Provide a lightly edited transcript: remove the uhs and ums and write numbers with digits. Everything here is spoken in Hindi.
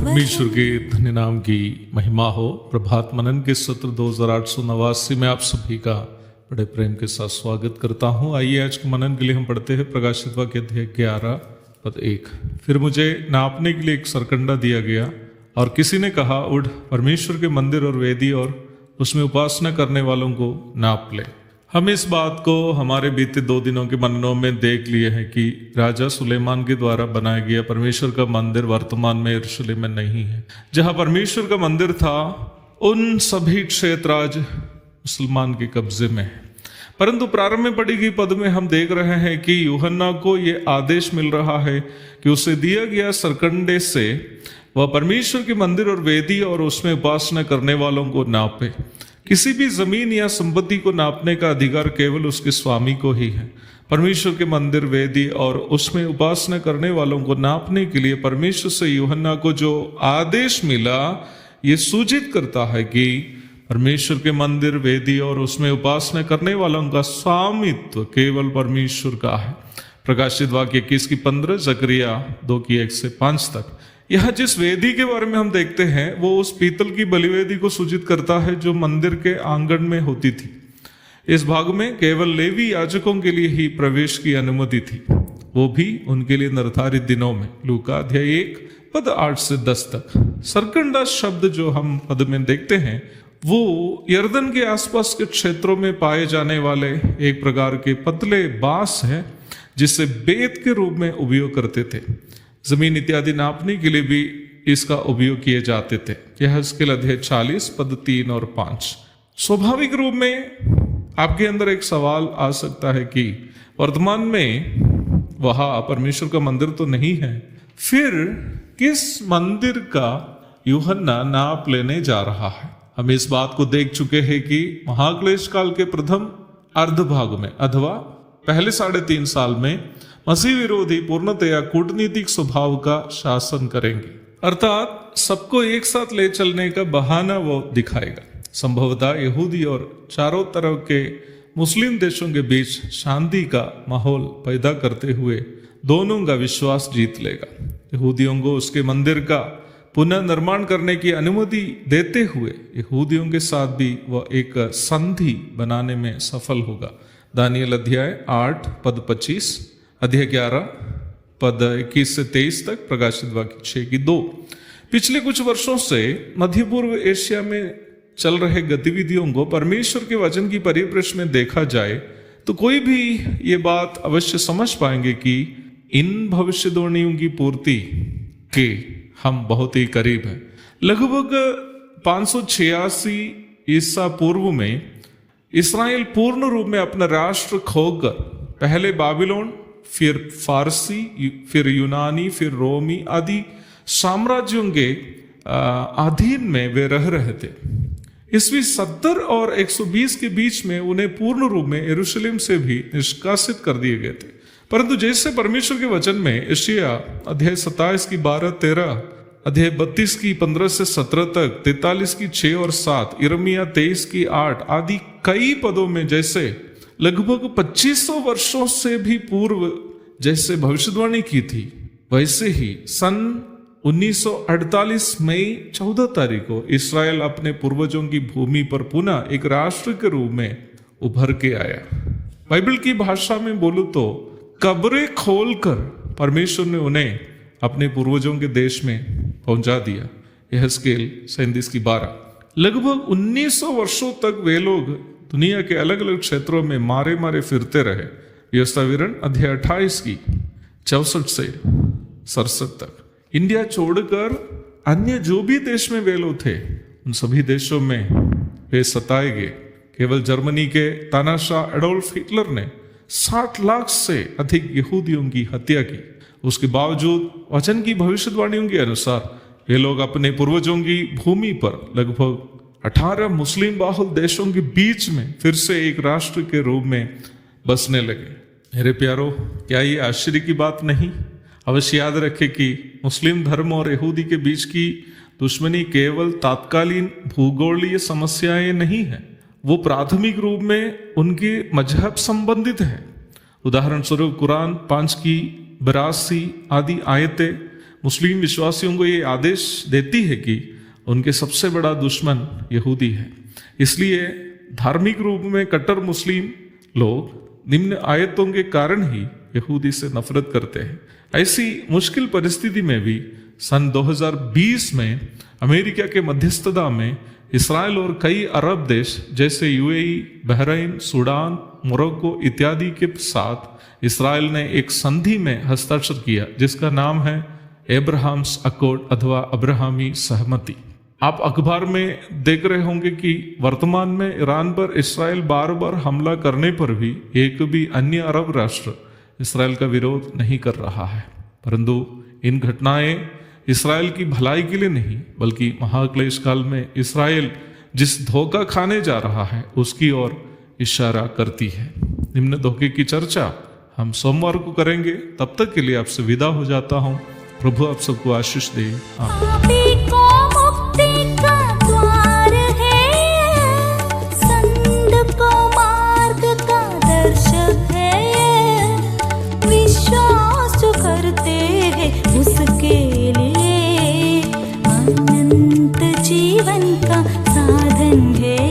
परमेश्वर के धन्य नाम की महिमा हो। प्रभात मनन के सत्र 2889 में आप सभी का बड़े प्रेम के साथ स्वागत करता हूं। आइए आज के मनन के लिए हम पढ़ते हैं प्रकाशित वाक्य अध्याय 11 पद 1। फिर मुझे नापने के लिए एक सरकंडा दिया गया और किसी ने कहा, उठ परमेश्वर के मंदिर और वेदी और उसमें उपासना करने वालों को नाप ले। हम इस बात को हमारे बीते 2 दिनों के मननों में देख लिए हैं कि राजा सुलेमान के द्वारा बनाया गया परमेश्वर का मंदिर वर्तमान में यरूशलेम में नहीं है। जहां परमेश्वर का मंदिर था उन सभी क्षेत्र आज मुसलमान के कब्जे में है। परंतु प्रारंभ में पढ़ी गई पद में हम देख रहे हैं कि यूहन्ना को यह आदेश मिल रहा है कि उसे दिया गया सरकंडे से वह परमेश्वर के मंदिर और वेदी और उसमें उपासना करने वालों को नापे। किसी भी जमीन या संपत्ति को नापने का अधिकार केवल उसके स्वामी को ही है। परमेश्वर के मंदिर, वेदी और उसमें उपासना करने वालों को नापने के लिए परमेश्वर से यूहन्ना को जो आदेश मिला, ये सूचित करता है कि परमेश्वर के मंदिर, वेदी और उसमें उपासना करने वालों का स्वामित्व केवल परमेश्वर का है। प्रकाशित वाक्य 21 की 15, जकरिया 2 की 1 से 5 तक। यह जिस वेदी के बारे में हम देखते हैं वो उस पीतल की बलिवेदी को सूचित करता है जो मंदिर के आंगन में होती थी। इस भाग में केवल लेवी याजकों के लिए ही प्रवेश की अनुमति थी, वो भी उनके लिए निर्धारित दिनों में। लूका अध्याय 1 पद 8 से 10 तक। सरकंडा शब्द जो हम पद में देखते हैं वो यर्दन के आसपास के क्षेत्रों में पाए जाने वाले एक प्रकार के पतले बांस है जिसे बेत के रूप में उपयोग करते थे। जमीन इत्यादि नापने के लिए भी इसका उपयोग किए जाते थे। यहेजकेल अध्याय 40 पद 3 और 5। स्वाभाविक रूप में आपके अंदर एक सवाल आ सकता है कि वर्तमान में वहां परमेश्वर का मंदिर तो नहीं है, फिर किस मंदिर का यूहन्ना नाप लेने जा रहा है? हम इस बात को देख चुके हैं कि महाक्लेश काल के प्रथम अर्धभाग में अथवा पहले 3.5 साल में मसीह विरोधी पूर्णतया कूटनीतिक स्वभाव का शासन करेंगे, अर्थात सबको एक साथ ले चलने का बहाना वो दिखाएगा। संभवतः यहूदी और चारों तरफ के मुस्लिम देशों के बीच शांति का माहौल पैदा करते हुए दोनों का विश्वास जीत लेगा। यहूदियों को उसके मंदिर का पुनः निर्माण करने की अनुमति देते हुए यहूदियों के साथ भी वह एक संधि बनाने में सफल होगा। दानियल अध्याय 8 पद 25, अध्याय 11 पद 21 से 23 तक, प्रकाशित वाक्य 6 की 2। पिछले कुछ वर्षों से मध्य पूर्व एशिया में चल रहे गतिविधियों को परमेश्वर के वचन की परिप्रेक्ष्य में देखा जाए तो कोई भी ये बात अवश्य समझ पाएंगे कि इन भविष्यवाणियों की पूर्ति के हम बहुत ही करीब हैं। लगभग 586 ईसा पूर्व में इस्राएल पूर्ण रूप में अपना राष्ट्र खोकर पहले बाबिलोन, फिर फारसी, फिर यूनानी, फिर रोमी आदि साम्राज्यों के अधीन में वे रह रहे थे। ईस्वी 70 और 120 के बीच में उन्हें पूर्ण रूप में यरूशलेम से भी निष्कासित कर दिए गए थे। परंतु जैसे परमेश्वर के वचन में यशायाह अध्याय 27 की 12-13, अध्याय 32 की 15 से 17 तक, 43 की 6 और 7, यिर्मयाह 23 की 8 आदि कई पदों में जैसे लगभग 2500 वर्षों से भी पूर्व जैसे भविष्यवाणी की थी, वैसे ही सन 1948 मई 14 तारीख को इस्राएल अपने पूर्वजों की भूमि पर पुनः एक राष्ट्र के रूप में उभर के आया। बाइबल की भाषा में बोलूं तो कब्रें खोलकर परमेश्वर ने उन्हें अपने पूर्वजों के देश में पहुंचा दिया। यहेजकेल 37 की 12। लगभग 1900 वर्षों तक वे लोग दुनिया के अलग अलग क्षेत्रों में मारे मारे फिरते रहे। व्यवस्था विवरण अध्याय 28 की 64 से 1967 तक। इंडिया छोड़कर अन्य जो भी देश में वे लोग थे, उन सभी देशों में वे सताए गए। केवल जर्मनी के तानाशाह एडोल्फ हिटलर ने 60 लाख से अधिक यहूदियों की हत्या की। उसके बावजूद वचन की भविष्यवाणियों के अनुसार ये लोग अपने पूर्वजों की भूमि पर लगभग 18 मुस्लिम बाहुल देशों के बीच में फिर से एक राष्ट्र के रूप में बसने लगे। मेरे प्यारो, क्या ये आश्चर्य की बात नहीं? अवश्य याद रखें कि मुस्लिम धर्म और यहूदी के बीच की दुश्मनी केवल तात्कालीन भूगोलीय समस्याएं नहीं है, वो प्राथमिक रूप में उनके मजहब संबंधित है। उदाहरण स्वरूप कुरान 5 की 82 आदि आयतें मुस्लिम विश्वासियों को ये आदेश देती है कि उनके सबसे बड़ा दुश्मन यहूदी है। इसलिए धार्मिक रूप में कट्टर मुस्लिम लोग निम्न आयतों के कारण ही यहूदी से नफरत करते हैं। ऐसी मुश्किल परिस्थिति में भी सन 2020 में अमेरिका के मध्यस्थता में इसराइल और कई अरब देश जैसे यूएई, बहरीन, सूडान, मोरक्को इत्यादि के साथ इसराइल ने एक संधि में हस्ताक्षर किया जिसका नाम है एब्राहम्स अकॉर्ड अथवा अब्राहमी सहमति। आप अखबार में देख रहे होंगे कि वर्तमान में ईरान पर इसराइल बार बार हमला करने पर भी एक भी अन्य अरब राष्ट्र इसराइल का विरोध नहीं कर रहा है, परंतु इन घटनाएं इसराइल की भलाई के लिए नहीं बल्कि महाक्लेश काल में इसराइल जिस धोखा खाने जा रहा है उसकी ओर इशारा करती है। निम्न धोखे की चर्चा हम सोमवार को करेंगे। तब तक के लिए आपसे विदा हो जाता हूँ। प्रभु आप सबको आशीष दे। आमीन। उसके लिए अनंत जीवन का साधन है।